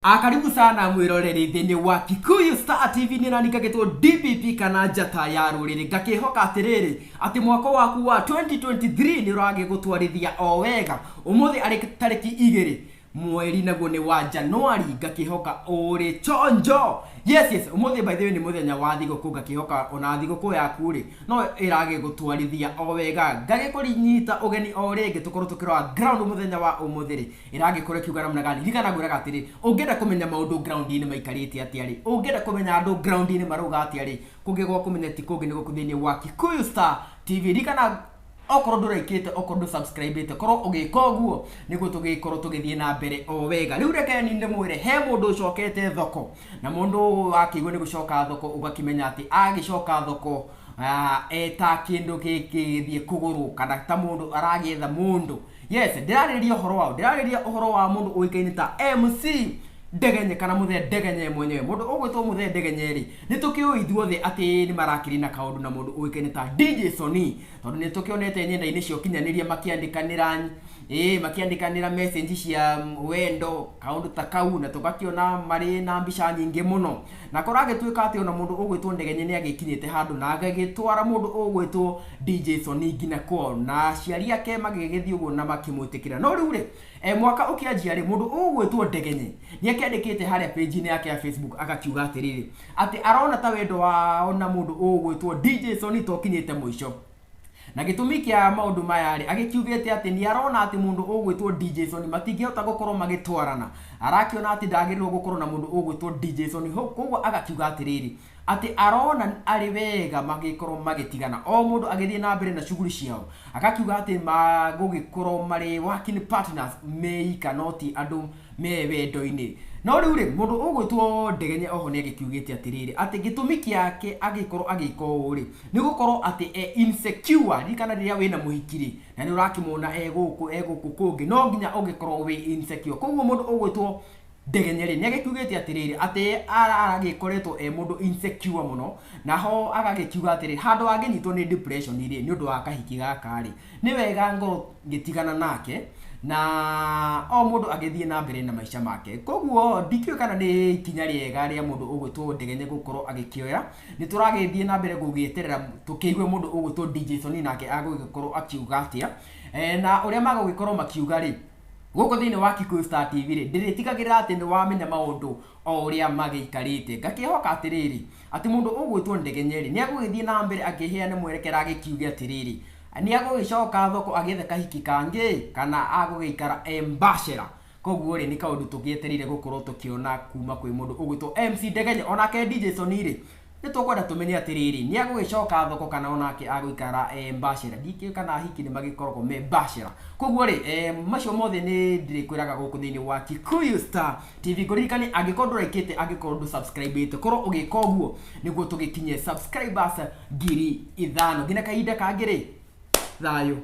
Karibu sana mwiroreri thini wa Kikuyu Star TV ni nani gagitwo DPP kana njata ya ruriri ngakihoka atiriri ati mwako waku wa 2023 ni urage gutwarithia o wega umuthi ari tariki 2 mweri naguo ni wa Januari ngakihoka uri chonjo. Yes umuthi by the way ni muthenya wa thiguku ngakihoka ona thiguku yaku ri no irage gutwarithia o wega ngagikurinyita ugeni o ringi tukorwo tukirwa ground muthenya wa umuthiri irage kure kiugana munagani rikana gwiraga atiri ungenda kumenya maundu ground ini maikarite atia ri ungenda kumenya andu ground ini maruga atia ri kungigwa kumenya ti kungi ni gukuthini wa Kikuyu Star TV rikana okorwo nduraikite okorwo subscribe korwo ugika uguo niguo tugikorwo tugithie na mbere o wega. Riu reke ni ndimwire he mundu ucokete thoko na mundu akigwo ni gucoka thoko ugakimenya ati agicoka thoko eta kindu gikithie kuguru kana ta mundu aragetha mundu. Yes ndirariria uhoro wa mundu uikaine ta MC Ndegenye kana muthe Ndegenye mwenyewe mundu ugwitwo muthe Ndegenye ri nitukiu ithuothe ati ni marakiri na kaundu na mundu uikaine ta DJ Sony tondu nitukionete nyenda-ini cio kinyaniria makiandikanira message cia wendo kaundu ta kau na tugakiona mari na mbica nyingi muno na koragituika ati ona mundu ugwitwo Ndegenye ni agikinyite handu na agagitwara mundu ugwitwo DJ Sony ngina kwao na ciari yake magigithio uguo na makimwitikira no riu ri mwaka ukianjia ri mundu ugwitwo Ndegenye ni akiandikite haria page-ini yake ya Facebook agakiuga atiriri ati arona ta wendo wa ona mundu ugwitwo DJ Sony tokinyite mwisho na gitumi kia maundu maya ri agikiugite ati ni arona ati mundu ugwitwo DJ Sony matingihota gukorwo magitwarana arakiona ati ndagirirwo gukorwo na mundu ugwitwo DJ Sony koguo agakiuga atiriri ati arona ari wega magikorwo magitigana o mundu agithie na mbere na shughuli ciao akakiuga ati magugikorwo mari working partners meika noti andu me wendo-ini no riu ri mundu ugwitwo Ndegenye oho ni agikiugite atiriri ati gitumi kiake agikorwo agiko ri ni gukorwo ati insecure rikana riria wina muhikiri na ni urakimona eguku kungi no nginya ugikorwo wi insecure koguo mundu ugwitwo Ndegenye ri ni agikiugite atiriri ati aragikoretwo mundu insecure muno naho agagikiuga atiri handu aginyitwo ni depression ri ni undu wa kahiki gaka ri ni wega ngoro gitigana nake na o mundu agithie na mbere na maisha make koguo ndikio kana ni kinya riega ria mundu ugwitwo Ndegenye gukorwo agikioya ni turagithie na mbere gugieterera tukiigwe mundu ugwitwo DJ Sony nake agugikorwo akiuga atia na uria magugikorwo makiuga ri guko thini wa Kikuyu Star TV ri ndiritigagirira ati ni wamenya maundu o uria magiikarite ngakihoka atiriri ati mundu ugwitwo Ndegenye ri ni agugithie na mbere akiheane mwerekera agikiuga atiriri ni agugicoka thoko agethe kahiki kangi kana agugiikara embashera koguo ri ni kaundu tugieterire gukorwo tukiona kuma kwi mundu ugwitwo MC Ndegenye onake DJ Sony ri ni tukwenda tumenye atiriri ni agugicoka thoko kana onake aguikara embashera ndikio kana hiki ni magikoragwo me bashera koguo ri macio mothe ni ndirikwiraga guku thini wa Kikuyu Star TV kuririkani agikorwo nduraikite agikorwo subscribe korwo ugika uguo niguo tugikinye subscribers 5,000 ngina kahinda kangiri thayo.